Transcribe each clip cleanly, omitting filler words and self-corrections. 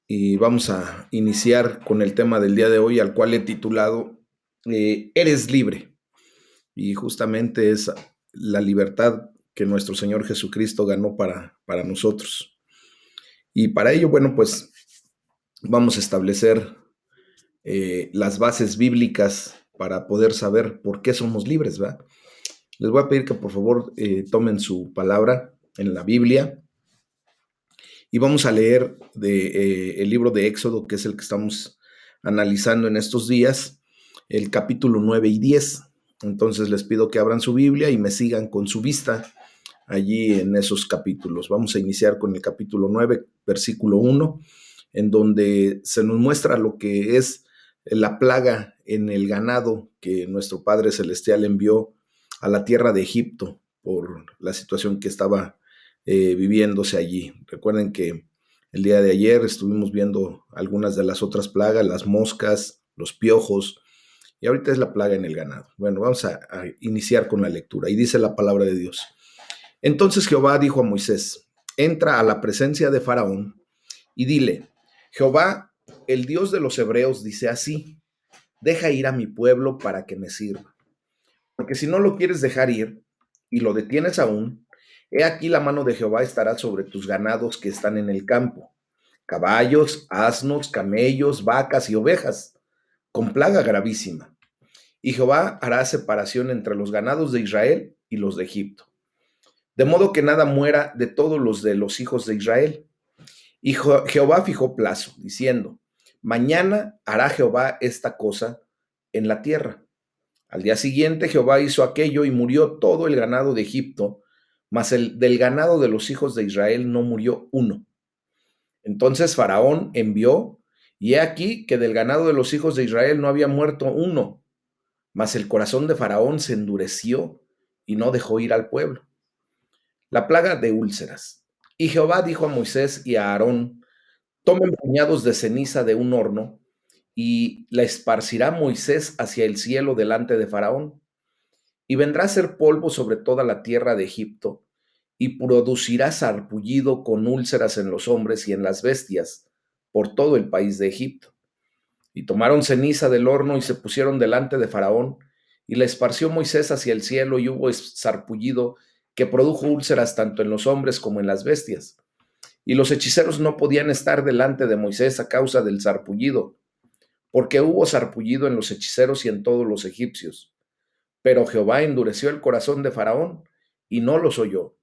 y vamos a iniciar con el tema del día de hoy, al cual he titulado Eres libre. Y justamente es la libertad que nuestro Señor Jesucristo ganó para nosotros. Y para ello, bueno, pues vamos a establecer las bases bíblicas para poder saber por qué somos libres, ¿verdad? Les voy a pedir que por favor tomen su palabra en la Biblia y vamos a leer el libro de Éxodo, que es el que estamos analizando en estos días, el capítulo 9 y 10. Entonces les pido que abran su Biblia y me sigan con su vista allí en esos capítulos. Vamos a iniciar con el capítulo 9, versículo 1, en donde se nos muestra lo que es la plaga en el ganado que nuestro Padre Celestial envió a la tierra de Egipto por la situación que estaba viviéndose allí. Recuerden que el día de ayer estuvimos viendo algunas de las otras plagas, las moscas, los piojos, y ahorita es la plaga en el ganado. Bueno, vamos a iniciar con la lectura. Y dice la palabra de Dios. Entonces Jehová dijo a Moisés, entra a la presencia de Faraón y dile, Jehová, el Dios de los hebreos, dice así, deja ir a mi pueblo para que me sirva. Porque si no lo quieres dejar ir y lo detienes aún, he aquí la mano de Jehová estará sobre tus ganados que están en el campo, caballos, asnos, camellos, vacas y ovejas, con plaga gravísima. Y Jehová hará separación entre los ganados de Israel y los de Egipto, de modo que nada muera de todos los de los hijos de Israel. Y Jehová fijó plazo, diciendo, mañana hará Jehová esta cosa en la tierra. Al día siguiente Jehová hizo aquello y murió todo el ganado de Egipto, mas el del ganado de los hijos de Israel no murió uno. Entonces Faraón envió, y he aquí que del ganado de los hijos de Israel no había muerto uno, mas el corazón de Faraón se endureció y no dejó ir al pueblo. La plaga de úlceras. Y Jehová dijo a Moisés y a Aarón, tomen puñados de ceniza de un horno, y la esparcirá Moisés hacia el cielo delante de Faraón. Y vendrá a ser polvo sobre toda la tierra de Egipto, y producirá sarpullido con úlceras en los hombres y en las bestias, por todo el país de Egipto. Y tomaron ceniza del horno y se pusieron delante de Faraón, y la esparció Moisés hacia el cielo, y hubo sarpullido que produjo úlceras tanto en los hombres como en las bestias. Y los hechiceros no podían estar delante de Moisés a causa del sarpullido, porque hubo sarpullido en los hechiceros y en todos los egipcios. Pero Jehová endureció el corazón de Faraón y no los oyó,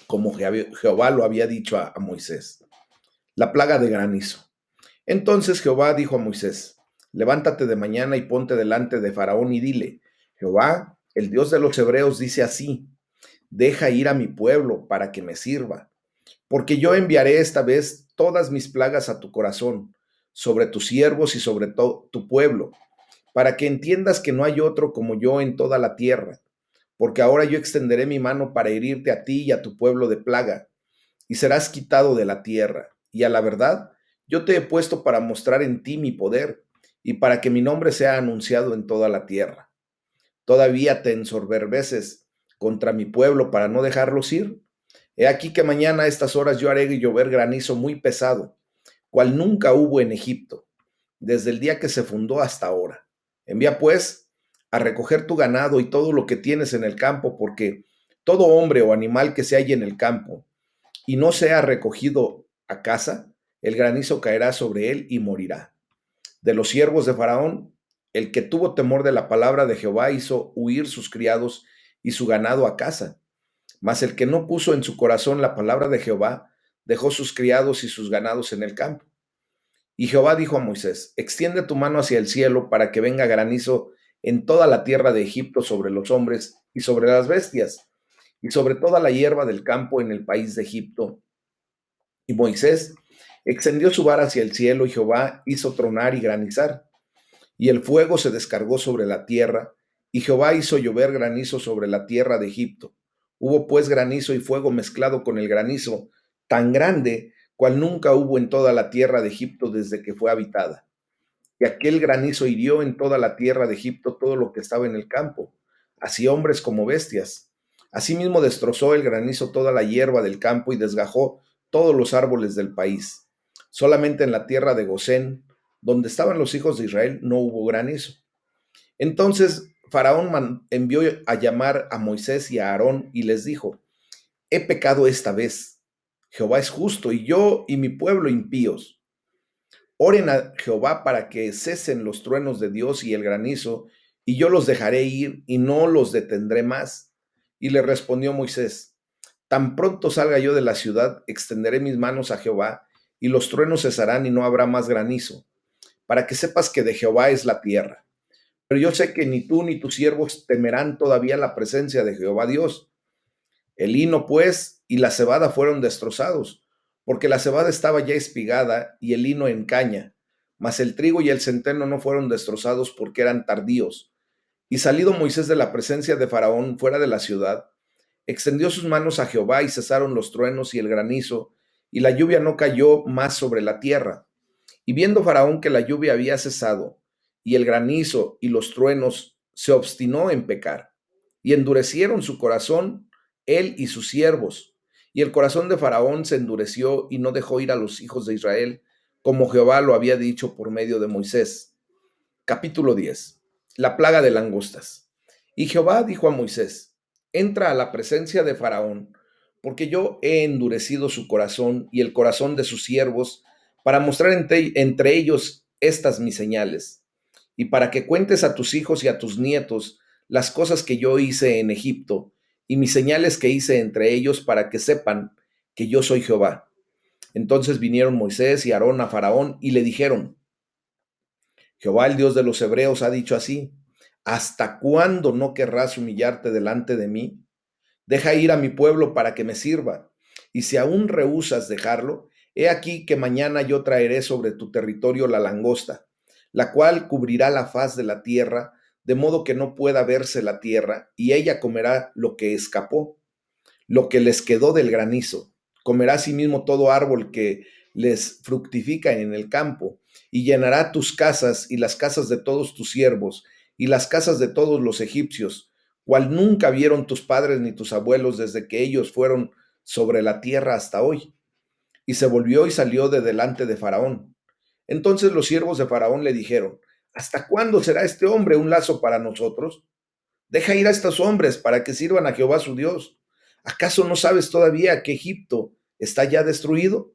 como Jehová lo había dicho a Moisés. La plaga de granizo. Entonces Jehová dijo a Moisés, levántate de mañana y ponte delante de Faraón y dile, Jehová, el Dios de los hebreos, dice así, deja ir a mi pueblo para que me sirva, porque yo enviaré esta vez todas mis plagas a tu corazón, sobre tus siervos y sobre tu pueblo, para que entiendas que no hay otro como yo en toda la tierra, porque ahora yo extenderé mi mano para herirte a ti y a tu pueblo de plaga, y serás quitado de la tierra. Y a la verdad, yo te he puesto para mostrar en ti mi poder, y para que mi nombre sea anunciado en toda la tierra. Todavía te ensoberbeces contra mi pueblo para no dejarlos ir. He aquí que mañana a estas horas yo haré llover granizo muy pesado, cual nunca hubo en Egipto, desde el día que se fundó hasta ahora. Envía pues a recoger tu ganado y todo lo que tienes en el campo, porque todo hombre o animal que se halle en el campo y no sea recogido a casa, el granizo caerá sobre él y morirá. De los siervos de Faraón, el que tuvo temor de la palabra de Jehová hizo huir sus criados y su ganado a casa. Mas el que no puso en su corazón la palabra de Jehová, dejó sus criados y sus ganados en el campo. Y Jehová dijo a Moisés, extiende tu mano hacia el cielo para que venga granizo en toda la tierra de Egipto sobre los hombres y sobre las bestias, y sobre toda la hierba del campo en el país de Egipto. Y Moisés extendió su vara hacia el cielo, y Jehová hizo tronar y granizar, y el fuego se descargó sobre la tierra, y Jehová hizo llover granizo sobre la tierra de Egipto. Hubo pues granizo y fuego mezclado con el granizo, tan grande cual nunca hubo en toda la tierra de Egipto desde que fue habitada. Y aquel granizo hirió en toda la tierra de Egipto todo lo que estaba en el campo, así hombres como bestias. Asimismo destrozó el granizo toda la hierba del campo y desgajó todos los árboles del país. Solamente en la tierra de Gosén, donde estaban los hijos de Israel, no hubo granizo. Entonces Faraón envió a llamar a Moisés y a Aarón y les dijo: he pecado esta vez. Jehová es justo y yo y mi pueblo impíos. Oren a Jehová para que cesen los truenos de Dios y el granizo, y yo los dejaré ir y no los detendré más. Y le respondió Moisés: tan pronto salga yo de la ciudad, extenderé mis manos a Jehová, y los truenos cesarán y no habrá más granizo, para que sepas que de Jehová es la tierra. Pero yo sé que ni tú ni tus siervos temerán todavía la presencia de Jehová Dios. El lino, pues, y la cebada fueron destrozados, porque la cebada estaba ya espigada y el lino en caña, mas el trigo y el centeno no fueron destrozados porque eran tardíos. Y salido Moisés de la presencia de Faraón fuera de la ciudad, extendió sus manos a Jehová y cesaron los truenos y el granizo, y la lluvia no cayó más sobre la tierra. Y viendo Faraón que la lluvia había cesado, y el granizo y los truenos, se obstinó en pecar, y endurecieron su corazón, él y sus siervos. Y el corazón de Faraón se endureció y no dejó ir a los hijos de Israel, como Jehová lo había dicho por medio de Moisés. Capítulo 10. La plaga de langostas. Y Jehová dijo a Moisés: entra a la presencia de Faraón, porque yo he endurecido su corazón y el corazón de sus siervos, para mostrar entre ellos estas mis señales, y para que cuentes a tus hijos y a tus nietos las cosas que yo hice en Egipto, y mis señales que hice entre ellos, para que sepan que yo soy Jehová. Entonces vinieron Moisés y Aarón a Faraón y le dijeron: Jehová, el Dios de los hebreos, ha dicho así: ¿hasta cuándo no querrás humillarte delante de mí? Deja ir a mi pueblo para que me sirva. Y si aún rehusas dejarlo, he aquí que mañana yo traeré sobre tu territorio la langosta, la cual cubrirá la faz de la tierra, de modo que no pueda verse la tierra, y ella comerá lo que escapó, lo que les quedó del granizo. Comerá asimismo todo árbol que les fructifica en el campo, y llenará tus casas y las casas de todos tus siervos, y las casas de todos los egipcios, cual nunca vieron tus padres ni tus abuelos desde que ellos fueron sobre la tierra hasta hoy. Y se volvió y salió de delante de Faraón. Entonces los siervos de Faraón le dijeron: ¿hasta cuándo será este hombre un lazo para nosotros? Deja ir a estos hombres para que sirvan a Jehová su Dios. ¿Acaso no sabes todavía que Egipto está ya destruido?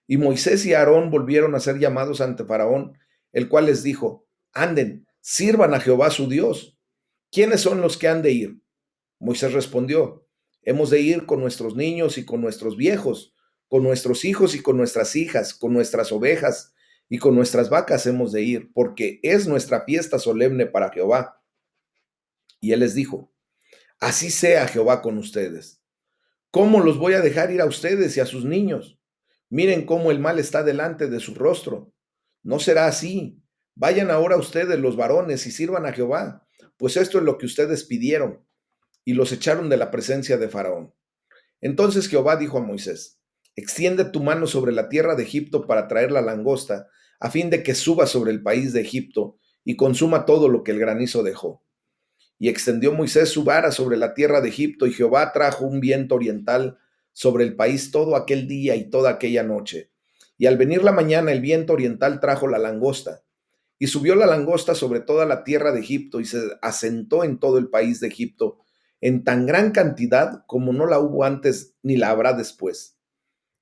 Y Moisés y Aarón volvieron a ser llamados ante Faraón, el cual les dijo: anden, sirvan a Jehová su Dios. ¿Quiénes son los que han de ir? Moisés respondió: hemos de ir con nuestros niños y con nuestros viejos, con nuestros hijos y con nuestras hijas, con nuestras ovejas y con nuestras vacas hemos de ir, porque es nuestra fiesta solemne para Jehová. Y él les dijo: así sea Jehová con ustedes. ¿Cómo los voy a dejar ir a ustedes y a sus niños? Miren cómo el mal está delante de su rostro. No será así. Vayan ahora ustedes los varones y sirvan a Jehová, pues esto es lo que ustedes pidieron. Y los echaron de la presencia de Faraón. Entonces Jehová dijo a Moisés: extiende tu mano sobre la tierra de Egipto para traer la langosta, a fin de que suba sobre el país de Egipto y consuma todo lo que el granizo dejó. Y extendió Moisés su vara sobre la tierra de Egipto, y Jehová trajo un viento oriental sobre el país todo aquel día y toda aquella noche. Y al venir la mañana, el viento oriental trajo la langosta. Y subió la langosta sobre toda la tierra de Egipto, y se asentó en todo el país de Egipto, en tan gran cantidad como no la hubo antes ni la habrá después.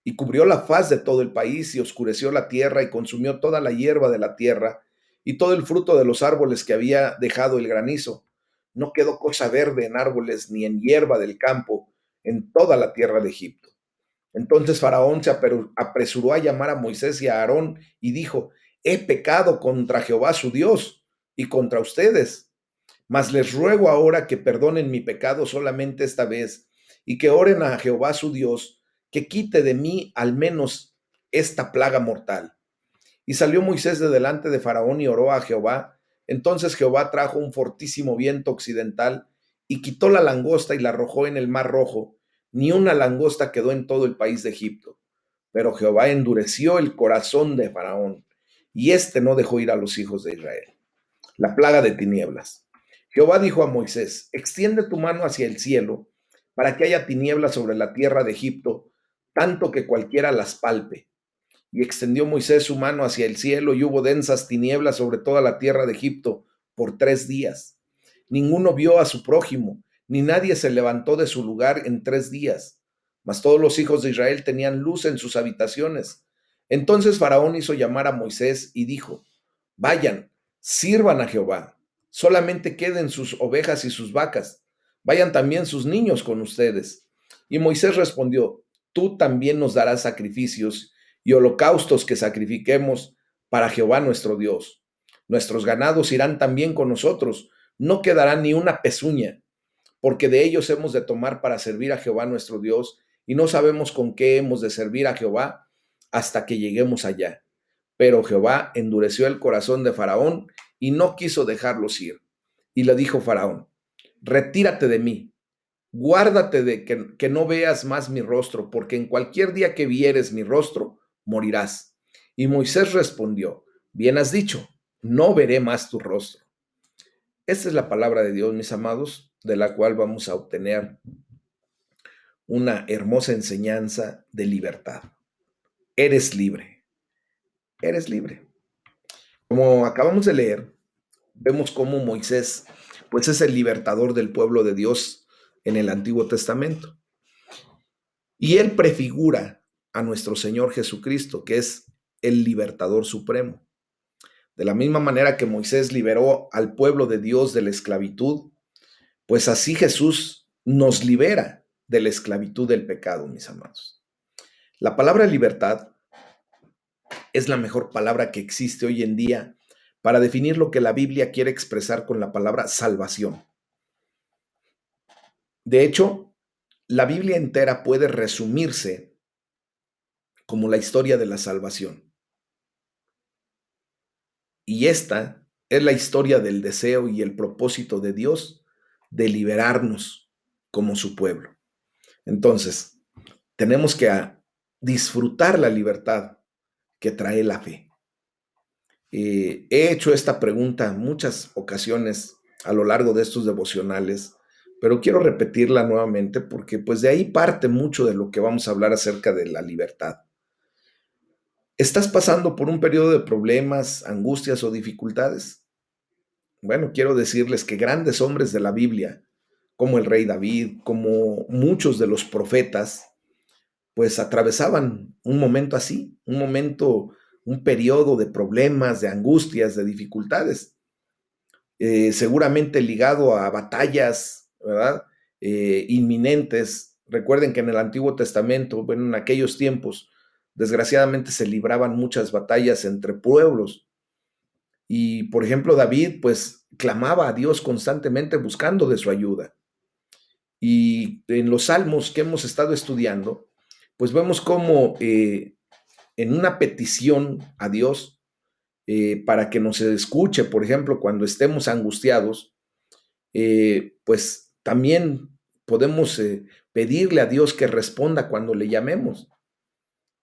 Y cubrió la faz de todo el país, y oscureció la tierra, y consumió toda la hierba de la tierra, y todo el fruto de los árboles que había dejado el granizo. No quedó cosa verde en árboles ni en hierba del campo en toda la tierra de Egipto. Entonces Faraón se apresuró a llamar a Moisés y a Aarón y dijo: he pecado contra Jehová su Dios y contra ustedes, mas les ruego ahora que perdonen mi pecado solamente esta vez, y que oren a Jehová su Dios, que quite de mí al menos esta plaga mortal. Y salió Moisés de delante de Faraón y oró a Jehová. Entonces Jehová trajo un fortísimo viento occidental y quitó la langosta y la arrojó en el mar rojo. Ni una langosta quedó en todo el país de Egipto. Pero Jehová endureció el corazón de Faraón, y éste no dejó ir a los hijos de Israel. La plaga de tinieblas. Jehová dijo a Moisés: extiende tu mano hacia el cielo, para que haya tinieblas sobre la tierra de Egipto, tanto que cualquiera las palpe. Y extendió Moisés su mano hacia el cielo y hubo densas tinieblas sobre toda la tierra de Egipto por 3 días. Ninguno vio a su prójimo, ni nadie se levantó de su lugar en 3 días. Mas todos los hijos de Israel tenían luz en sus habitaciones. Entonces Faraón hizo llamar a Moisés y dijo: Vayan, sirvan a Jehová. Solamente queden sus ovejas y sus vacas. Vayan también sus niños con ustedes. Y Moisés respondió: Tú también nos darás sacrificios y holocaustos que sacrifiquemos para Jehová nuestro Dios. Nuestros ganados irán también con nosotros, no quedará ni una pezuña, porque de ellos hemos de tomar para servir a Jehová nuestro Dios, y no sabemos con qué hemos de servir a Jehová hasta que lleguemos allá. Pero Jehová endureció el corazón de Faraón y no quiso dejarlos ir. Y le dijo Faraón: Retírate de mí, guárdate de que no veas más mi rostro, porque en cualquier día que vieres mi rostro, morirás. Y Moisés respondió: Bien has dicho, no veré más tu rostro. Esta es la palabra de Dios, mis amados, de la cual vamos a obtener una hermosa enseñanza de libertad. Eres libre, eres libre. Como acabamos de leer, vemos cómo Moisés, pues, es el libertador del pueblo de Dios en el Antiguo Testamento. Y él prefigura a nuestro Señor Jesucristo, que es el libertador supremo. De la misma manera que Moisés liberó al pueblo de Dios de la esclavitud, pues así Jesús nos libera de la esclavitud del pecado, mis amados. La palabra libertad es la mejor palabra que existe hoy en día para definir lo que la Biblia quiere expresar con la palabra salvación. De hecho, la Biblia entera puede resumirse como la historia de la salvación. Y esta es la historia del deseo y el propósito de Dios de liberarnos como su pueblo. Entonces, tenemos que disfrutar la libertad que trae la fe. He hecho esta pregunta en muchas ocasiones a lo largo de estos devocionales, pero quiero repetirla nuevamente porque pues de ahí parte mucho de lo que vamos a hablar acerca de la libertad. ¿Estás pasando por un periodo de problemas, angustias o dificultades? Bueno, quiero decirles que grandes hombres de la Biblia, como el rey David, como muchos de los profetas, pues atravesaban un momento así, un periodo de problemas, de angustias, de dificultades, seguramente ligado a batallas, ¿verdad? Inminentes. Recuerden que en el Antiguo Testamento, bueno, en aquellos tiempos, desgraciadamente se libraban muchas batallas entre pueblos. Y, por ejemplo, David, pues, clamaba a Dios constantemente buscando de su ayuda. Y en los salmos que hemos estado estudiando, pues vemos cómo en una petición a Dios para que nos escuche, por ejemplo, cuando estemos angustiados, pues también podemos pedirle a Dios que responda cuando le llamemos.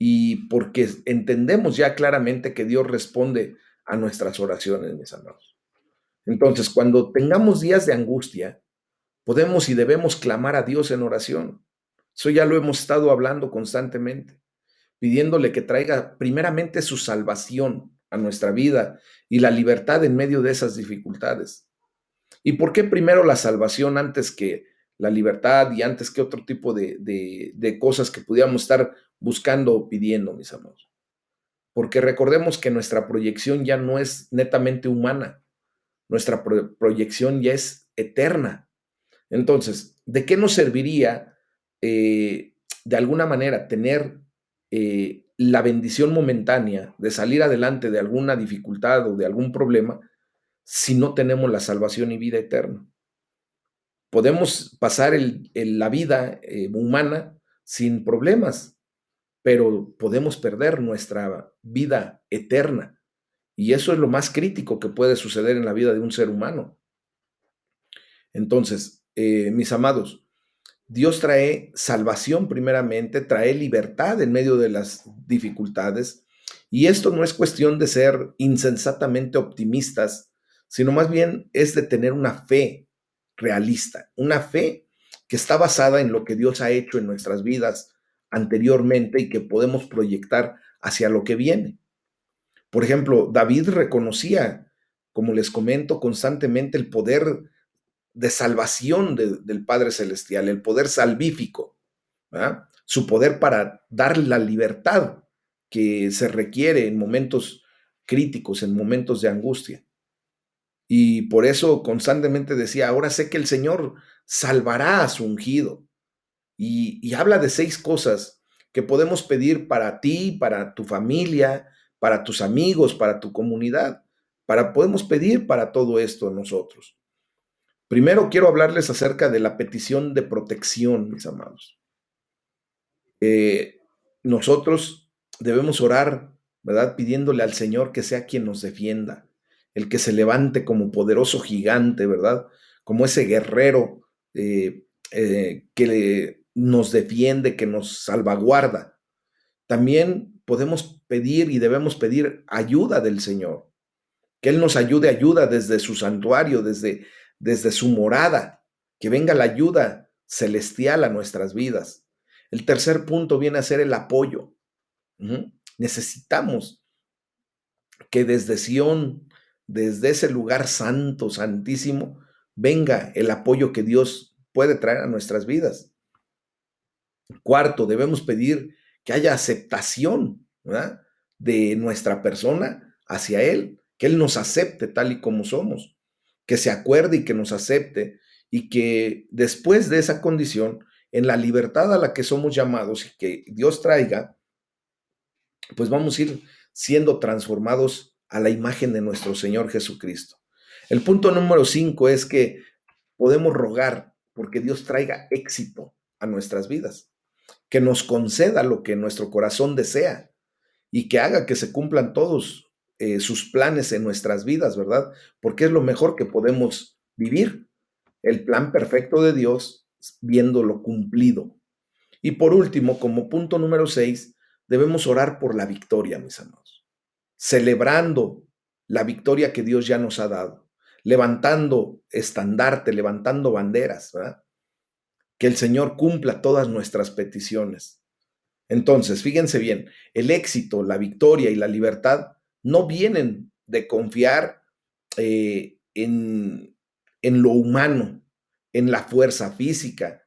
Y porque entendemos ya claramente que Dios responde a nuestras oraciones, mis amados. Entonces, cuando tengamos días de angustia, podemos y debemos clamar a Dios en oración. Eso ya lo hemos estado hablando constantemente, pidiéndole que traiga primeramente su salvación a nuestra vida y la libertad en medio de esas dificultades. ¿Y por qué primero la salvación antes que la libertad y antes que otro tipo de cosas que pudiéramos estar buscando o pidiendo, mis amados? Porque recordemos que nuestra proyección ya no es netamente humana, nuestra proyección ya es eterna. Entonces, ¿de qué nos serviría de alguna manera tener la bendición momentánea de salir adelante de alguna dificultad o de algún problema si no tenemos la salvación y vida eterna? Podemos pasar la vida humana sin problemas, pero podemos perder nuestra vida eterna. Y eso es lo más crítico que puede suceder en la vida de un ser humano. Entonces, mis amados, Dios trae salvación primeramente, trae libertad en medio de las dificultades. Y esto no es cuestión de ser insensatamente optimistas, sino más bien es de tener una fe realista, una fe que está basada en lo que Dios ha hecho en nuestras vidas anteriormente y que podemos proyectar hacia lo que viene. Por ejemplo, David reconocía, como les comento, constantemente el poder de salvación del Padre Celestial, el poder salvífico, ¿verdad? Su poder para dar la libertad que se requiere en momentos críticos, en momentos de angustia. Y por eso constantemente decía, ahora sé que el Señor salvará a su ungido. Y habla de 6 cosas que podemos pedir para ti, para tu familia, para tus amigos, para tu comunidad. Podemos pedir para todo esto nosotros. Primero quiero hablarles acerca de la petición de protección, mis amados. Eh, Nosotros debemos orar, ¿verdad? Pidiéndole al Señor que sea quien nos defienda, el que se levante como poderoso gigante, ¿verdad? Como ese guerrero que nos defiende, que nos salvaguarda. También podemos pedir y debemos pedir ayuda del Señor, que Él nos ayuda desde su santuario, desde su morada, que venga la ayuda celestial a nuestras vidas. El tercer punto viene a ser el apoyo. Necesitamos que desde Sión, desde ese lugar santo, santísimo, venga el apoyo que Dios puede traer a nuestras vidas. Cuarto, debemos pedir que haya aceptación, ¿verdad?, de nuestra persona hacia Él, que Él nos acepte tal y como somos, que se acuerde y que nos acepte, y que después de esa condición, en la libertad a la que somos llamados y que Dios traiga, pues vamos a ir siendo transformados a la imagen de nuestro Señor Jesucristo. El punto número 5 es que podemos rogar porque Dios traiga éxito a nuestras vidas, que nos conceda lo que nuestro corazón desea y que haga que se cumplan todos sus planes en nuestras vidas, ¿verdad? Porque es lo mejor que podemos vivir, el plan perfecto de Dios viéndolo cumplido. Y por último, como punto número 6, debemos orar por la victoria, mis amados, celebrando la victoria que Dios ya nos ha dado, levantando estandarte, levantando banderas, ¿verdad? Que el Señor cumpla todas nuestras peticiones. Entonces, fíjense bien, el éxito, la victoria y la libertad no vienen de confiar en lo humano, en la fuerza física,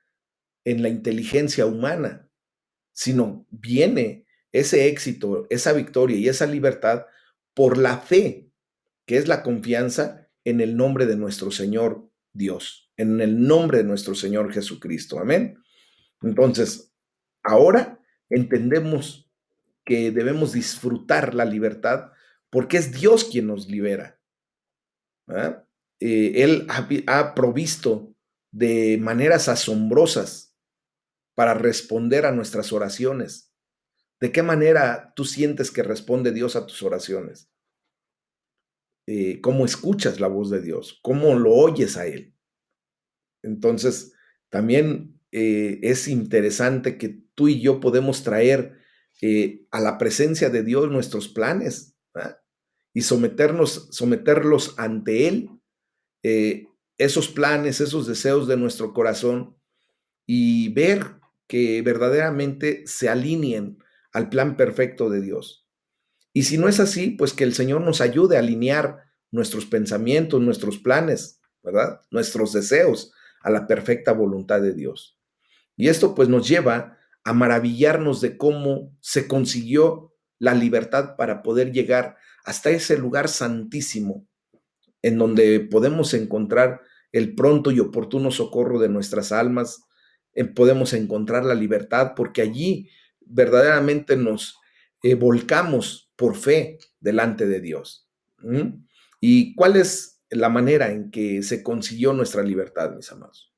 en la inteligencia humana, sino viene ese éxito, esa victoria y esa libertad por la fe, que es la confianza en el nombre de nuestro Señor Dios, en el nombre de nuestro Señor Jesucristo. Amén. Entonces, ahora entendemos que debemos disfrutar la libertad porque es Dios quien nos libera, ¿verdad? Él ha provisto de maneras asombrosas para responder a nuestras oraciones. ¿De qué manera tú sientes que responde Dios a tus oraciones? ¿Cómo escuchas la voz de Dios? ¿Cómo lo oyes a Él? Entonces, también es interesante que tú y yo podemos traer a la presencia de Dios nuestros planes, ¿verdad? Y someterlos ante Él, esos planes, esos deseos de nuestro corazón, y ver que verdaderamente se alineen al plan perfecto de Dios. Y si no es así, pues que el Señor nos ayude a alinear nuestros pensamientos, nuestros planes, ¿verdad? Nuestros deseos a la perfecta voluntad de Dios. Y esto pues nos lleva a maravillarnos de cómo se consiguió la libertad para poder llegar hasta ese lugar santísimo en donde podemos encontrar el pronto y oportuno socorro de nuestras almas, podemos encontrar la libertad, porque allí verdaderamente nos volcamos por fe delante de Dios. ¿Mm? ¿Y cuál es la manera en que se consiguió nuestra libertad, mis amados?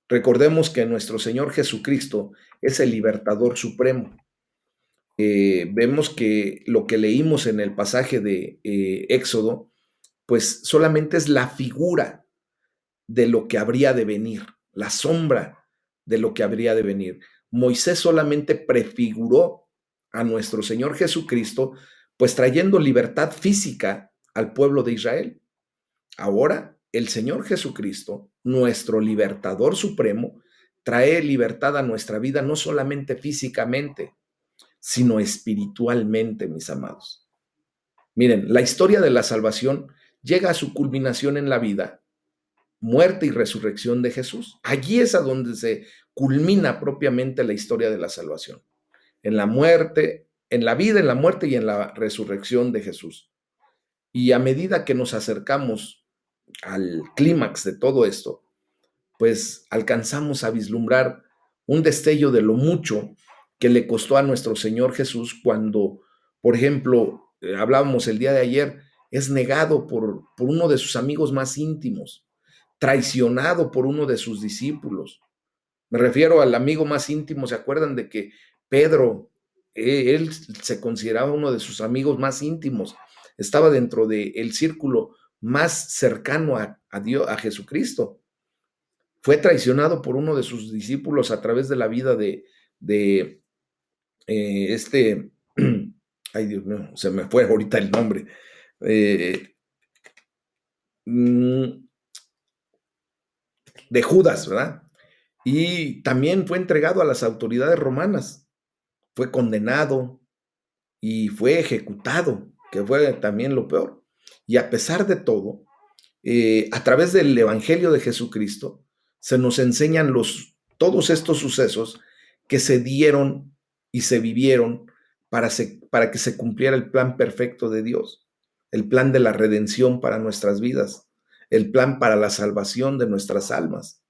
Recordemos que nuestro Señor Jesucristo es el libertador supremo. Vemos que lo que leímos en el pasaje de Éxodo, pues solamente es la figura de lo que habría de venir, la sombra de lo que habría de venir. Moisés solamente prefiguró a nuestro Señor Jesucristo, pues trayendo libertad física al pueblo de Israel. Ahora, el Señor Jesucristo, nuestro libertador supremo, trae libertad a nuestra vida no solamente físicamente, sino espiritualmente, mis amados. Miren, la historia de la salvación llega a su culminación en la vida, muerte y resurrección de Jesús. Allí es a donde se culmina propiamente la historia de la salvación. En la muerte, en la vida, en la muerte y en la resurrección de Jesús. Y a medida que nos acercamos al clímax de todo esto, pues alcanzamos a vislumbrar un destello de lo mucho que le costó a nuestro Señor Jesús cuando, por ejemplo, hablábamos el día de ayer, es negado por uno de sus amigos más íntimos, traicionado por uno de sus discípulos. Me refiero al amigo más íntimo, ¿se acuerdan de que Pedro, él se consideraba uno de sus amigos más íntimos, estaba dentro del círculo más cercano a Dios, a Jesucristo? Fue traicionado por uno de sus discípulos a través de la vida de este, ay Dios mío, se me fue ahorita el nombre, eh, mm, de Judas, ¿verdad? Y también fue entregado a las autoridades romanas, fue condenado y fue ejecutado, que fue también lo peor. Y a pesar de todo, a través del Evangelio de Jesucristo, se nos enseñan todos estos sucesos que se dieron y se vivieron para que se cumpliera el plan perfecto de Dios, el plan de la redención para nuestras vidas, el plan para la salvación de nuestras almas.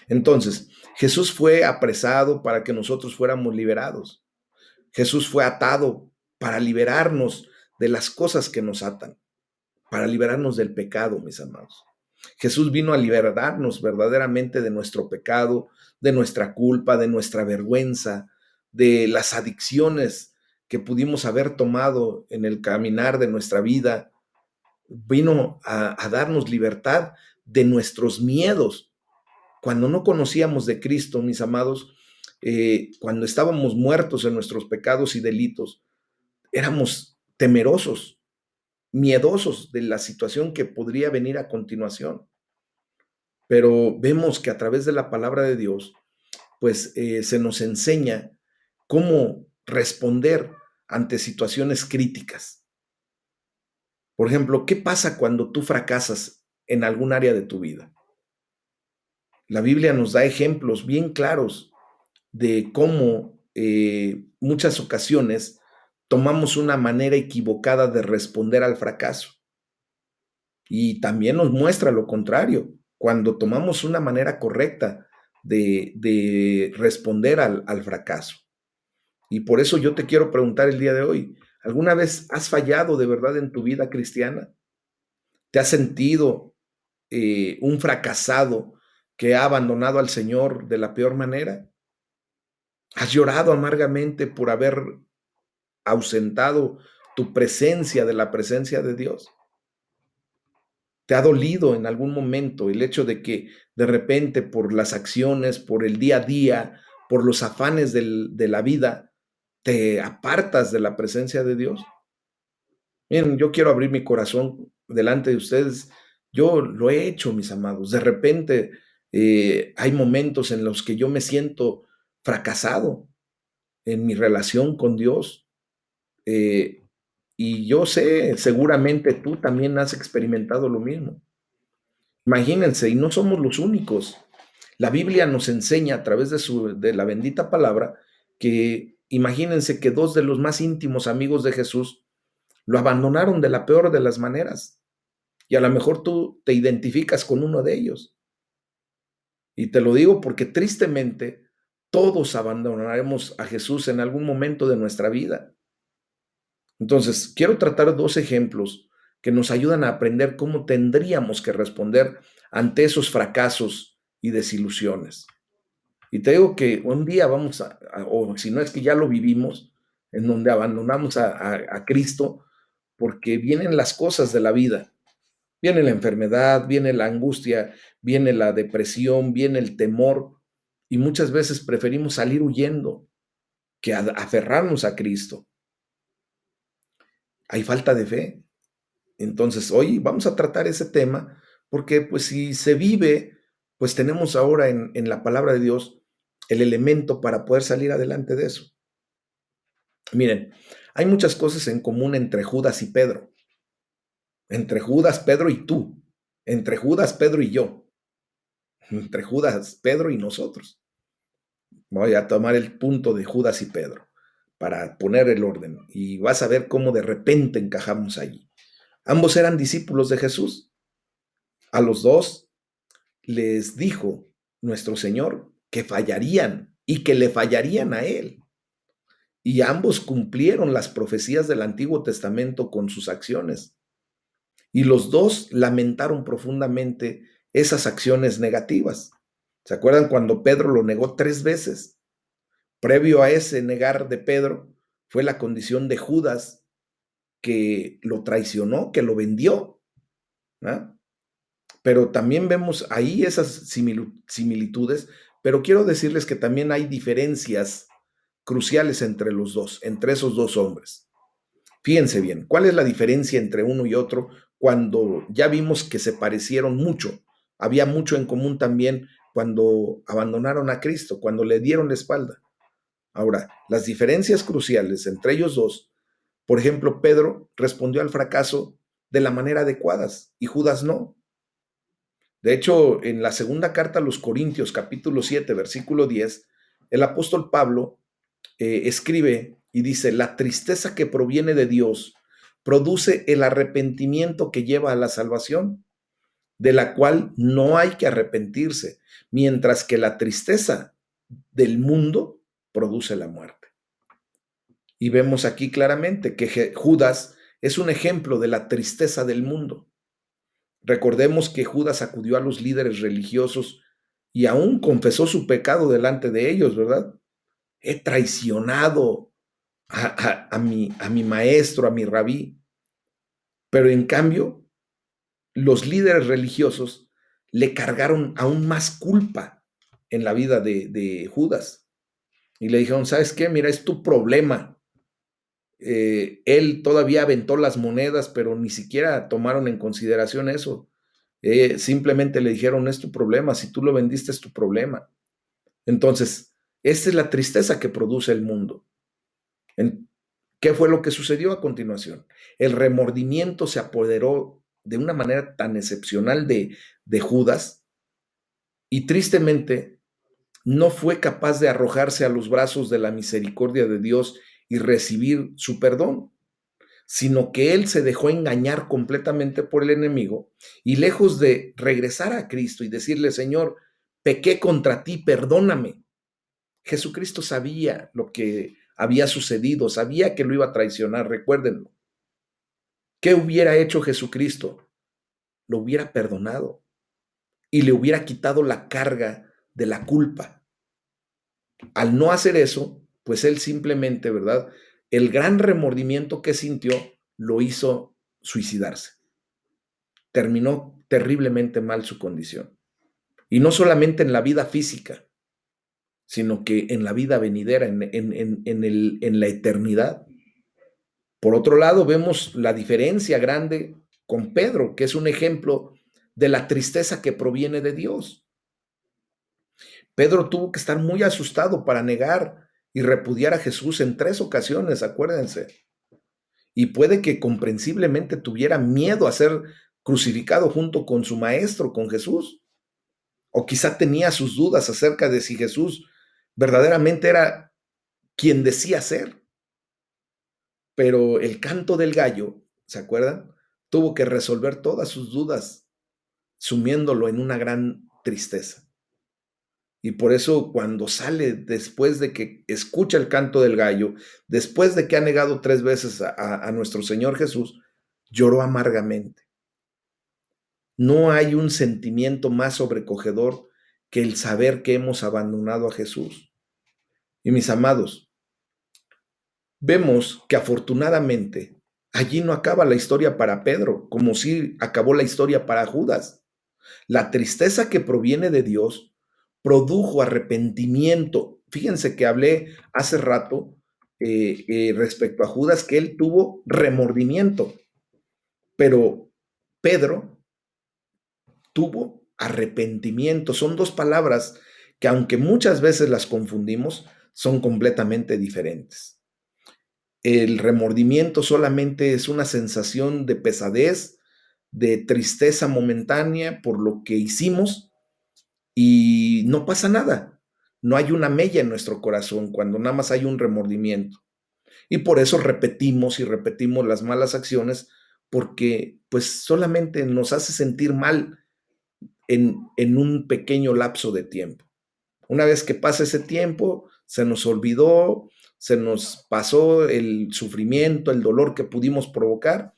Entonces, Jesús fue apresado para que nosotros fuéramos liberados. Jesús fue atado para liberarnos de las cosas que nos atan, para liberarnos del pecado, mis amados. Jesús vino a liberarnos verdaderamente de nuestro pecado, de nuestra culpa, de nuestra vergüenza, de las adicciones que pudimos haber tomado en el caminar de nuestra vida. Vino a darnos libertad de nuestros miedos. Cuando no conocíamos de Cristo, mis amados, cuando estábamos muertos en nuestros pecados y delitos, éramos temerosos, miedosos de la situación que podría venir a continuación. Pero vemos que a través de la palabra de Dios, pues se nos enseña cómo responder ante situaciones críticas. Por ejemplo, ¿qué pasa cuando tú fracasas en algún área de tu vida? La Biblia nos da ejemplos bien claros de cómo muchas ocasiones tomamos una manera equivocada de responder al fracaso. Y también nos muestra lo contrario, cuando tomamos una manera correcta de responder al fracaso. Y por eso yo te quiero preguntar el día de hoy, ¿alguna vez has fallado de verdad en tu vida cristiana? ¿Te has sentido un fracasado que ha abandonado al Señor de la peor manera? ¿Has llorado amargamente por haber ausentado tu presencia de la presencia de Dios? ¿Te ha dolido en algún momento el hecho de que de repente por las acciones, por el día a día, por los afanes de la vida, te apartas de la presencia de Dios? Miren, yo quiero abrir mi corazón delante de ustedes. Yo lo he hecho, mis amados. De repente hay momentos en los que yo me siento fracasado en mi relación con Dios. Eh, y yo sé, seguramente tú también has experimentado lo mismo. Imagínense, y no somos los únicos. La Biblia nos enseña a través de la bendita palabra que imagínense que dos de los más íntimos amigos de Jesús lo abandonaron de la peor de las maneras. Y a lo mejor tú te identificas con uno de ellos. Y te lo digo porque tristemente todos abandonaremos a Jesús en algún momento de nuestra vida. Entonces, quiero tratar dos ejemplos que nos ayudan a aprender cómo tendríamos que responder ante esos fracasos y desilusiones. Y te digo que un día vamos o si no es que ya lo vivimos, en donde abandonamos a Cristo, porque vienen las cosas de la vida. Viene la enfermedad, viene la angustia, viene la depresión, viene el temor, y muchas veces preferimos salir huyendo que aferrarnos a Cristo. Hay falta de fe. Entonces, hoy vamos a tratar ese tema porque pues si se vive, pues tenemos ahora en la palabra de Dios el elemento para poder salir adelante de eso. Miren, hay muchas cosas en común entre Judas y Pedro, entre Judas, Pedro y tú, entre Judas, Pedro y yo, entre Judas, Pedro y nosotros. Voy a tomar el punto de Judas y Pedro para poner el orden y vas a ver cómo de repente encajamos allí. Ambos eran discípulos de Jesús. A los dos les dijo nuestro Señor que fallarían y que le fallarían a Él. Y ambos cumplieron las profecías del Antiguo Testamento con sus acciones. Y los dos lamentaron profundamente esas acciones negativas. ¿Se acuerdan cuando Pedro lo negó 3 veces? Previo a ese negar de Pedro fue la condición de Judas, que lo traicionó, que lo vendió, ¿no? Pero también vemos ahí esas similitudes, pero quiero decirles que también hay diferencias cruciales entre los dos, entre esos dos hombres. Fíjense bien, ¿cuál es la diferencia entre uno y otro cuando ya vimos que se parecieron mucho? Había mucho en común también cuando abandonaron a Cristo, cuando le dieron la espalda. Ahora, las diferencias cruciales entre ellos dos, por ejemplo, Pedro respondió al fracaso de la manera adecuada y Judas no. De hecho, en la segunda carta a los Corintios, capítulo 7, versículo 10, el apóstol Pablo escribe y dice, la tristeza que proviene de Dios produce el arrepentimiento que lleva a la salvación, de la cual no hay que arrepentirse, mientras que la tristeza del mundo produce la muerte. Y vemos aquí claramente que Judas es un ejemplo de la tristeza del mundo. Recordemos que Judas acudió a los líderes religiosos y aún confesó su pecado delante de ellos, ¿verdad? He traicionado a mi maestro, a mi rabí. Pero en cambio, los líderes religiosos le cargaron aún más culpa en la vida de Judas. Y le dijeron, ¿sabes qué? Mira, es tu problema. Él todavía aventó las monedas, pero ni siquiera tomaron en consideración eso. Simplemente le dijeron, es tu problema, si tú lo vendiste es tu problema. Entonces, esa es la tristeza que produce el mundo. ¿Qué fue lo que sucedió a continuación? El remordimiento se apoderó de una manera tan excepcional de Judas y tristemente no fue capaz de arrojarse a los brazos de la misericordia de Dios y recibir su perdón, sino que él se dejó engañar completamente por el enemigo y lejos de regresar a Cristo y decirle, Señor, pequé contra ti, perdóname. Jesucristo sabía lo que había sucedido, sabía que lo iba a traicionar, recuérdenlo. ¿Qué hubiera hecho Jesucristo? Lo hubiera perdonado y le hubiera quitado la carga de la culpa. Al no hacer eso, pues él simplemente, ¿verdad? El gran remordimiento que sintió lo hizo suicidarse. Terminó terriblemente mal su condición. Y no solamente en la vida física, sino que en la vida venidera, en la eternidad. Por otro lado, vemos la diferencia grande con Pedro, que es un ejemplo de la tristeza que proviene de Dios. Pedro tuvo que estar muy asustado para negar y repudiar a Jesús en 3 ocasiones, acuérdense. Y puede que comprensiblemente tuviera miedo a ser crucificado junto con su maestro, con Jesús. O quizá tenía sus dudas acerca de si Jesús verdaderamente era quien decía ser. Pero el canto del gallo, ¿se acuerdan? Tuvo que resolver todas sus dudas, sumiéndolo en una gran tristeza. Y por eso cuando sale después de que escucha el canto del gallo, después de que ha negado 3 veces a nuestro Señor Jesús, lloró amargamente. No hay un sentimiento más sobrecogedor que el saber que hemos abandonado a Jesús. Y mis amados, vemos que afortunadamente allí no acaba la historia para Pedro, como si acabó la historia para Judas. La tristeza que proviene de Dios produjo arrepentimiento. Fíjense que hablé hace rato respecto a Judas, que él tuvo remordimiento, pero Pedro tuvo arrepentimiento. Son dos palabras que aunque muchas veces las confundimos, son completamente diferentes. El remordimiento solamente es una sensación de pesadez, de tristeza momentánea por lo que hicimos y no pasa nada. No hay una mella en nuestro corazón cuando nada más hay un remordimiento. Y por eso repetimos y repetimos las malas acciones porque pues solamente nos hace sentir mal en un pequeño lapso de tiempo. Una vez que pasa ese tiempo, se nos olvidó, se nos pasó el sufrimiento, el dolor que pudimos provocar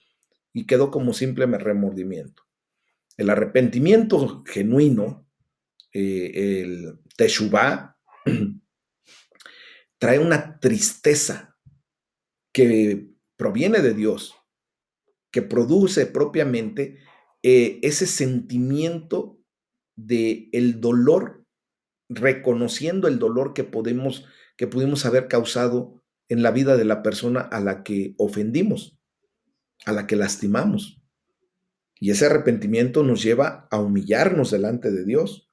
y quedó como simple remordimiento. El arrepentimiento genuino, el teshuvá, trae una tristeza que proviene de Dios, que produce propiamente ese sentimiento de el dolor, reconociendo el dolor que pudimos haber causado en la vida de la persona a la que ofendimos, a la que lastimamos. Y ese arrepentimiento nos lleva a humillarnos delante de Dios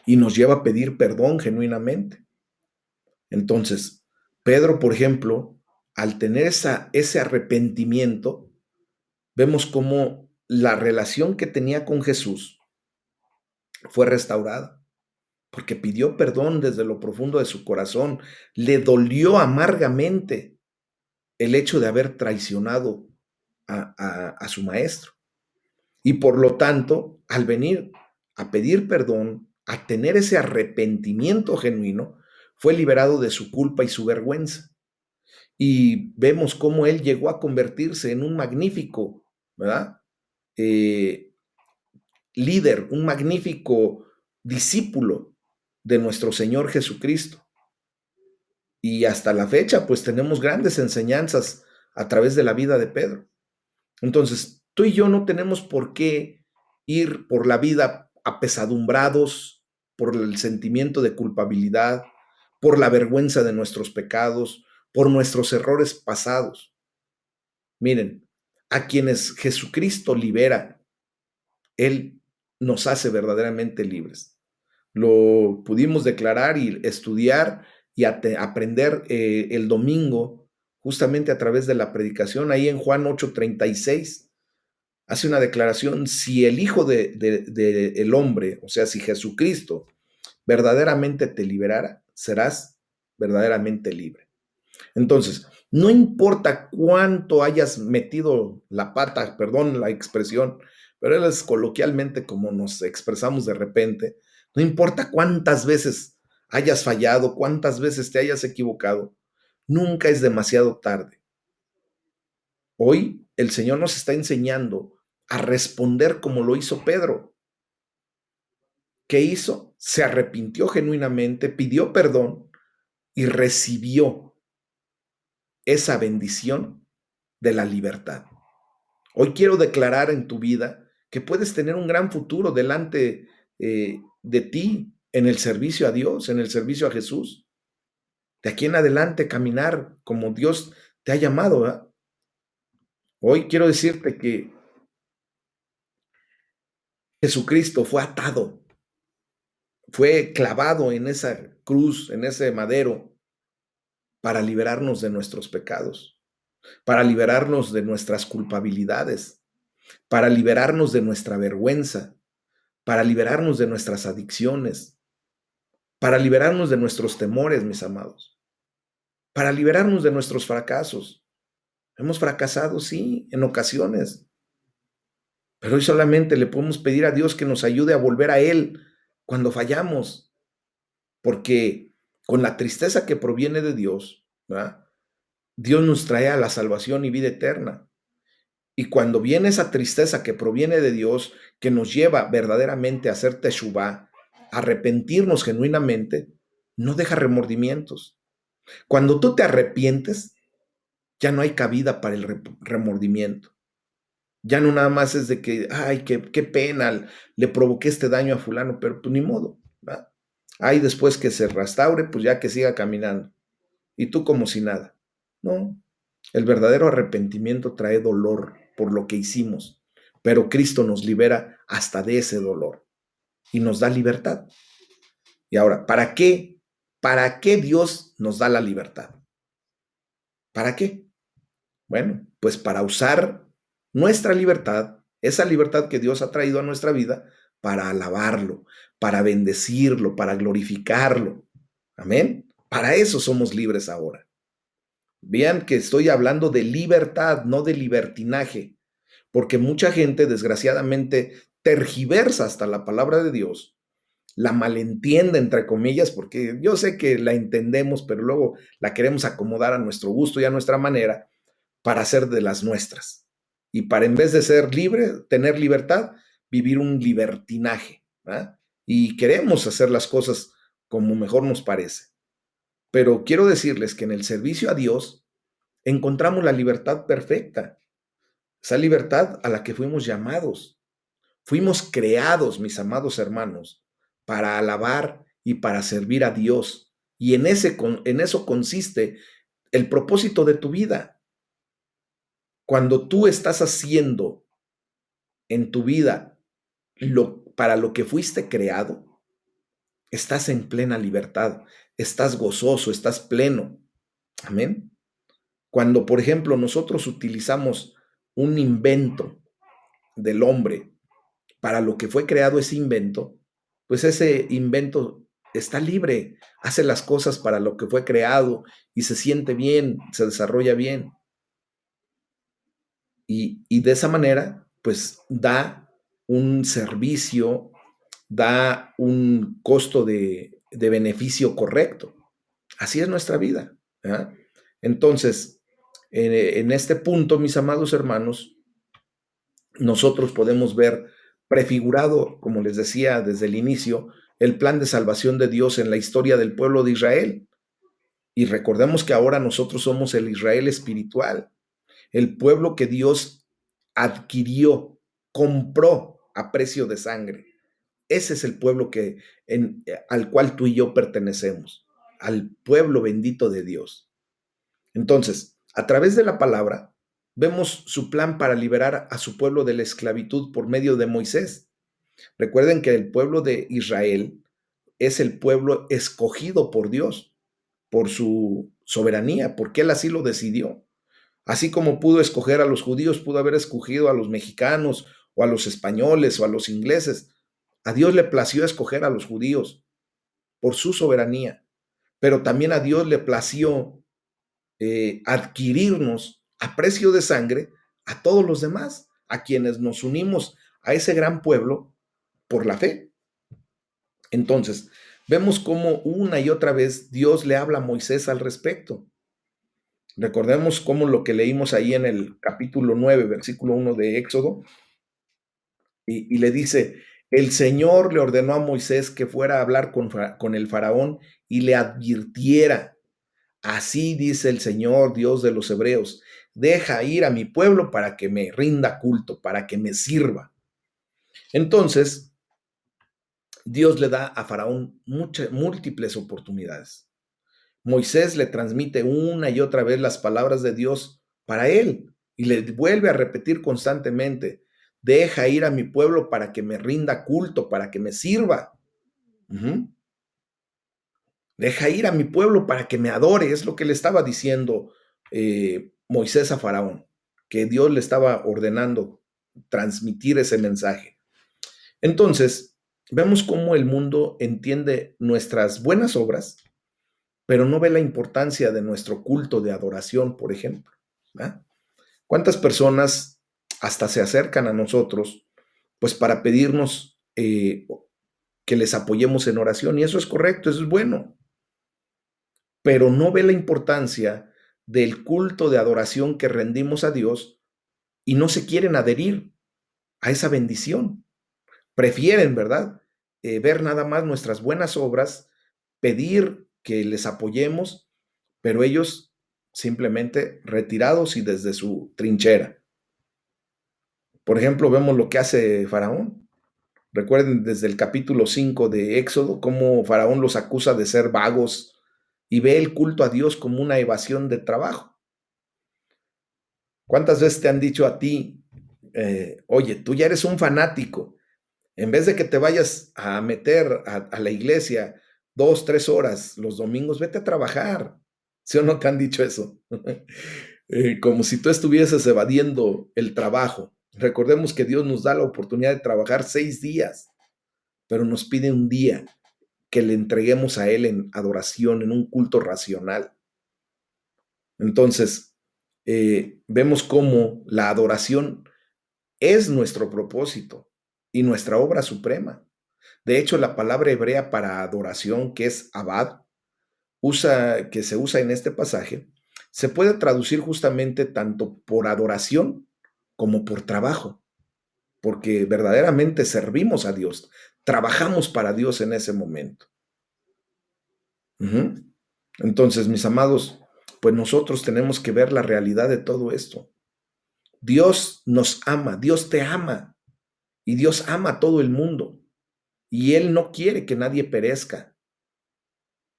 y nos lleva a pedir perdón genuinamente. Entonces, Pedro, por ejemplo, al tener ese arrepentimiento, vemos cómo la relación que tenía con Jesús fue restaurada, porque pidió perdón desde lo profundo de su corazón. Le dolió amargamente el hecho de haber traicionado a su maestro. Y por lo tanto, al venir a pedir perdón, a tener ese arrepentimiento genuino, fue liberado de su culpa y su vergüenza. Y vemos cómo él llegó a convertirse en un magnífico, ¿verdad? Eh, líder, un magnífico discípulo de nuestro Señor Jesucristo. Y hasta la fecha, pues tenemos grandes enseñanzas a través de la vida de Pedro. Entonces, tú y yo no tenemos por qué ir por la vida apesadumbrados por el sentimiento de culpabilidad, por la vergüenza de nuestros pecados, por nuestros errores pasados. Miren, a quienes Jesucristo libera, Él nos hace verdaderamente libres. Lo pudimos declarar y estudiar y aprender el domingo, justamente a través de la predicación, ahí en Juan 8:36. Hace una declaración: si el Hijo el hombre, o sea, si Jesucristo verdaderamente te liberara, serás verdaderamente libre. Entonces, no importa cuánto hayas metido la pata, perdón la expresión, pero es coloquialmente como nos expresamos de repente, no importa cuántas veces hayas fallado, cuántas veces te hayas equivocado, nunca es demasiado tarde. Hoy el Señor nos está enseñando a responder como lo hizo Pedro. ¿Qué hizo? Se arrepintió genuinamente, pidió perdón y recibió esa bendición de la libertad. Hoy quiero declarar en tu vida que puedes tener un gran futuro delante de ti en el servicio a Dios, en el servicio a Jesús. De aquí en adelante caminar como Dios te ha llamado, ¿verdad? Hoy quiero decirte que Jesucristo fue atado, fue clavado en esa cruz, en ese madero, para liberarnos de nuestros pecados, para liberarnos de nuestras culpabilidades, para liberarnos de nuestra vergüenza, para liberarnos de nuestras adicciones, para liberarnos de nuestros temores, mis amados, para liberarnos de nuestros fracasos. Hemos fracasado, sí, en ocasiones, pero hoy solamente le podemos pedir a Dios que nos ayude a volver a Él cuando fallamos, porque con la tristeza que proviene de Dios, ¿verdad? Dios nos trae a la salvación y vida eterna. Y cuando viene esa tristeza que proviene de Dios, que nos lleva verdaderamente a hacer teshuvá, arrepentirnos genuinamente, no deja remordimientos. Cuando tú te arrepientes, ya no hay cabida para el remordimiento. Ya no nada más es de que, ay, qué pena, le provoqué este daño a fulano, pero pues ni modo, ¿verdad? Ay, después que se restaure, pues ya que siga caminando. Y tú como si nada. No, el verdadero arrepentimiento trae dolor por lo que hicimos, pero Cristo nos libera hasta de ese dolor y nos da libertad. Y ahora, ¿para qué? ¿Para qué Dios nos da la libertad? ¿Para qué? Bueno, pues para usar nuestra libertad, esa libertad que Dios ha traído a nuestra vida, para alabarlo, para bendecirlo, para glorificarlo. Amén. Para eso somos libres ahora. Vean que estoy hablando de libertad, no de libertinaje, porque mucha gente, desgraciadamente, tergiversa hasta la palabra de Dios, la malentiende, entre comillas, porque yo sé que la entendemos, pero luego la queremos acomodar a nuestro gusto y a nuestra manera para hacer de las nuestras. Y para, en vez de ser libre, tener libertad, vivir un libertinaje. ¿verdad? Y queremos hacer las cosas como mejor nos parece. Pero quiero decirles que en el servicio a Dios encontramos la libertad perfecta, esa libertad a la que fuimos llamados. Fuimos creados, mis amados hermanos, para alabar y para servir a Dios. Y en eso consiste el propósito de tu vida. Cuando tú estás haciendo en tu vida para lo que fuiste creado, estás en plena libertad, estás gozoso, estás pleno. Amén. Cuando, por ejemplo, nosotros utilizamos un invento del hombre para lo que fue creado ese invento, pues ese invento está libre, hace las cosas para lo que fue creado y se siente bien, se desarrolla bien. Y de esa manera, pues da un servicio, da un costo de beneficio correcto. Así es nuestra vida. ¿verdad? Entonces, en este punto, mis amados hermanos, nosotros podemos ver prefigurado, como les decía desde el inicio, el plan de salvación de Dios en la historia del pueblo de Israel. Y recordemos que ahora nosotros somos el Israel espiritual, el pueblo que Dios adquirió, compró a precio de sangre. Ese es el pueblo al cual tú y yo pertenecemos, al pueblo bendito de Dios. Entonces, a través de la palabra, vemos su plan para liberar a su pueblo de la esclavitud por medio de Moisés. Recuerden que el pueblo de Israel es el pueblo escogido por Dios, por su soberanía, porque Él así lo decidió. Así como pudo escoger a los judíos, pudo haber escogido a los mexicanos o a los españoles o a los ingleses. A Dios le plació escoger a los judíos por su soberanía, pero también a Dios le plació adquirirnos a precio de sangre a todos los demás, a quienes nos unimos a ese gran pueblo por la fe. Entonces, vemos cómo una y otra vez Dios le habla a Moisés al respecto. Recordemos cómo lo que leímos ahí en el capítulo 9, versículo 1 de Éxodo, y le dice, el Señor le ordenó a Moisés que fuera a hablar con el faraón y le advirtiera, así dice el Señor, Dios de los hebreos, deja ir a mi pueblo para que me rinda culto, para que me sirva. Entonces, Dios le da a Faraón múltiples oportunidades. Moisés le transmite una y otra vez las palabras de Dios para él y le vuelve a repetir constantemente, deja ir a mi pueblo para que me rinda culto, para que me sirva. Deja ir a mi pueblo para que me adore, es lo que le estaba diciendo Moisés a Faraón, que Dios le estaba ordenando transmitir ese mensaje. Entonces, vemos cómo el mundo entiende nuestras buenas obras, pero no ve la importancia de nuestro culto de adoración, por ejemplo. ¿verdad? ¿Cuántas personas hasta se acercan a nosotros, pues para pedirnos que les apoyemos en oración? Y eso es correcto, eso es bueno. Pero no ve la importancia del culto de adoración que rendimos a Dios y no se quieren adherir a esa bendición. Prefieren, ¿verdad? Ver nada más nuestras buenas obras, pedir que les apoyemos, pero ellos simplemente retirados y desde su trinchera. Por ejemplo, vemos lo que hace Faraón. Recuerden desde el capítulo 5 de Éxodo cómo Faraón los acusa de ser vagos y ve el culto a Dios como una evasión de trabajo. ¿Cuántas veces te han dicho a ti, oye, tú ya eres un fanático, en vez de que te vayas a meter a la iglesia 2, 3 horas los domingos, vete a trabajar, ¿Sí o no te han dicho eso? Como si tú estuvieses evadiendo el trabajo. Recordemos que Dios nos da la oportunidad de trabajar 6 días, pero nos pide un día que le entreguemos a Él en adoración, en un culto racional. Entonces, vemos cómo la adoración es nuestro propósito y nuestra obra suprema. De hecho, la palabra hebrea para adoración, que es abad, que se usa en este pasaje, se puede traducir justamente tanto por adoración como por trabajo, porque verdaderamente servimos a Dios, trabajamos para Dios en ese momento. Ujú. Entonces, mis amados, pues nosotros tenemos que ver la realidad de todo esto. Dios nos ama, Dios te ama y Dios ama a todo el mundo y Él no quiere que nadie perezca,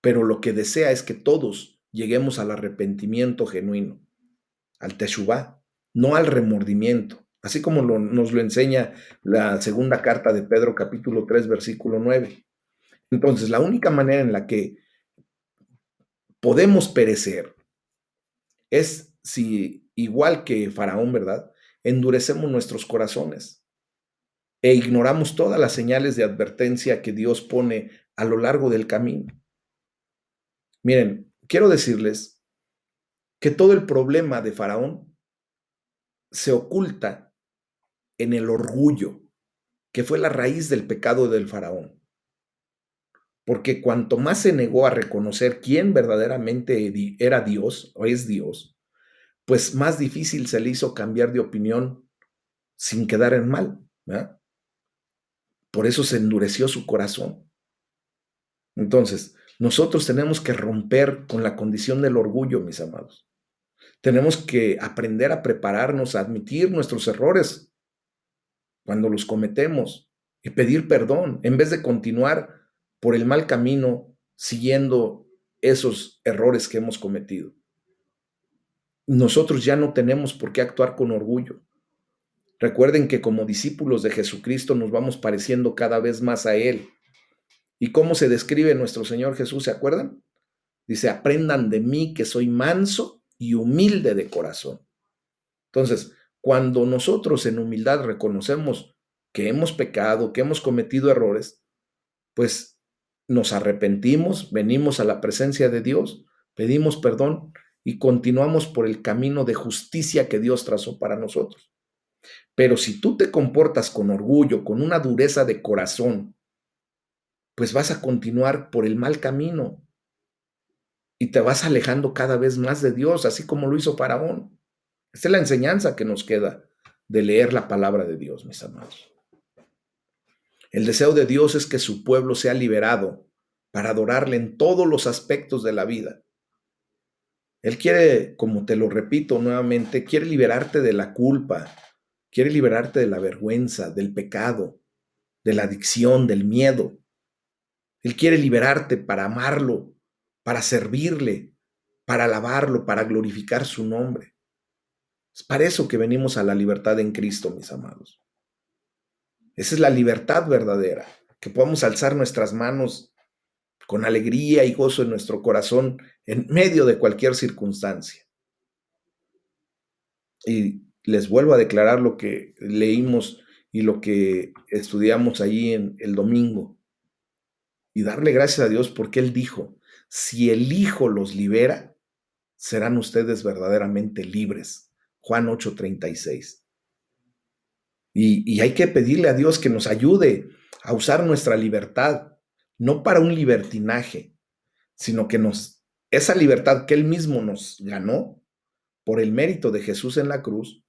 pero lo que desea es que todos lleguemos al arrepentimiento genuino, al teshuvá, no al remordimiento, así como nos lo enseña la segunda carta de Pedro capítulo 3 versículo 9. Entonces, la única manera en la que podemos perecer es si, igual que Faraón, ¿verdad? Endurecemos nuestros corazones e ignoramos todas las señales de advertencia que Dios pone a lo largo del camino. Miren, quiero decirles que todo el problema de Faraón se oculta en el orgullo, que fue la raíz del pecado del Faraón. Porque cuanto más se negó a reconocer quién verdaderamente era Dios o es Dios, pues más difícil se le hizo cambiar de opinión sin quedar en mal, ¿verdad? Por eso se endureció su corazón. Entonces, nosotros tenemos que romper con la condición del orgullo, mis amados. Tenemos que aprender a prepararnos, a admitir nuestros errores cuando los cometemos y pedir perdón en vez de continuar por el mal camino siguiendo esos errores que hemos cometido. Nosotros ya no tenemos por qué actuar con orgullo. Recuerden que como discípulos de Jesucristo nos vamos pareciendo cada vez más a Él. ¿Y cómo se describe nuestro Señor Jesús? ¿Se acuerdan? Dice, aprendan de mí que soy manso y humilde de corazón. Entonces, cuando nosotros en humildad reconocemos que hemos pecado, que hemos cometido errores, pues nos arrepentimos, venimos a la presencia de Dios, pedimos perdón y continuamos por el camino de justicia que Dios trazó para nosotros. Pero si tú te comportas con orgullo, con una dureza de corazón, pues vas a continuar por el mal camino y te vas alejando cada vez más de Dios, así como lo hizo Faraón. Esta es la enseñanza que nos queda de leer la palabra de Dios, mis amados. El deseo de Dios es que su pueblo sea liberado para adorarle en todos los aspectos de la vida. Él quiere, como te lo repito nuevamente, quiere liberarte de la culpa, quiere liberarte de la vergüenza, del pecado, de la adicción, del miedo. Él quiere liberarte para amarlo, para servirle, para alabarlo, para glorificar su nombre. Es para eso que venimos a la libertad en Cristo, mis amados. Esa es la libertad verdadera, que podamos alzar nuestras manos con alegría y gozo en nuestro corazón en medio de cualquier circunstancia. Y les vuelvo a declarar lo que leímos y lo que estudiamos allí en el domingo. Y darle gracias a Dios porque Él dijo, si el Hijo los libera, serán ustedes verdaderamente libres. Juan 8:36. Y hay que pedirle a Dios que nos ayude a usar nuestra libertad, no para un libertinaje, sino que esa libertad que Él mismo nos ganó por el mérito de Jesús en la cruz,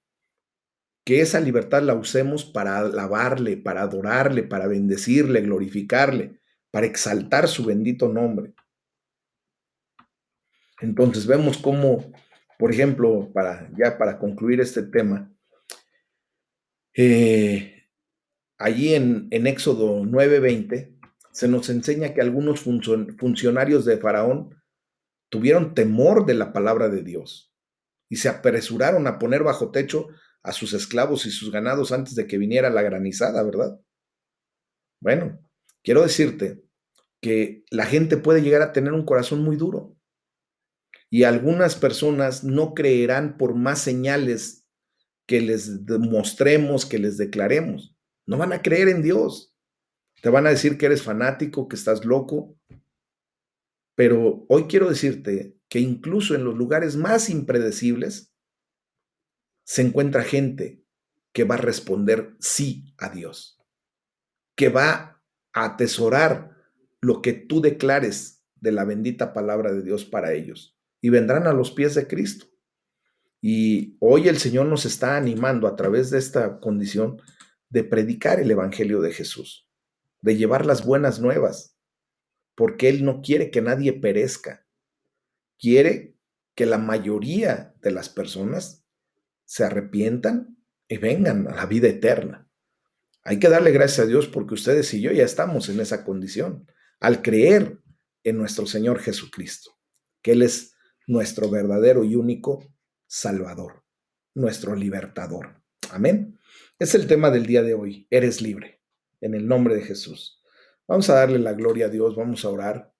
que esa libertad la usemos para alabarle, para adorarle, para bendecirle, glorificarle, para exaltar su bendito nombre. Entonces vemos cómo, por ejemplo, para concluir este tema, allí en Éxodo 9:20 se nos enseña que algunos funcionarios de Faraón tuvieron temor de la palabra de Dios y se apresuraron a poner bajo techo a sus esclavos y sus ganados antes de que viniera la granizada, ¿verdad? Bueno, quiero decirte que la gente puede llegar a tener un corazón muy duro Y algunas personas no creerán por más señales que les mostremos, que les declaremos. No van a creer en Dios. Te van a decir que eres fanático, que estás loco. Pero hoy quiero decirte que incluso en los lugares más impredecibles se encuentra gente que va a responder sí a Dios, que va a atesorar lo que tú declares de la bendita palabra de Dios para ellos y vendrán a los pies de Cristo. Y hoy el Señor nos está animando a través de esta condición de predicar el Evangelio de Jesús, de llevar las buenas nuevas, porque Él no quiere que nadie perezca, quiere que la mayoría de las personas se arrepientan y vengan a la vida eterna. Hay que darle gracias a Dios porque ustedes y yo ya estamos en esa condición, al creer en nuestro Señor Jesucristo, que Él es nuestro verdadero y único Salvador, nuestro libertador. Amén. Es el tema del día de hoy. Eres libre, en el nombre de Jesús. Vamos a darle la gloria a Dios, vamos a orar.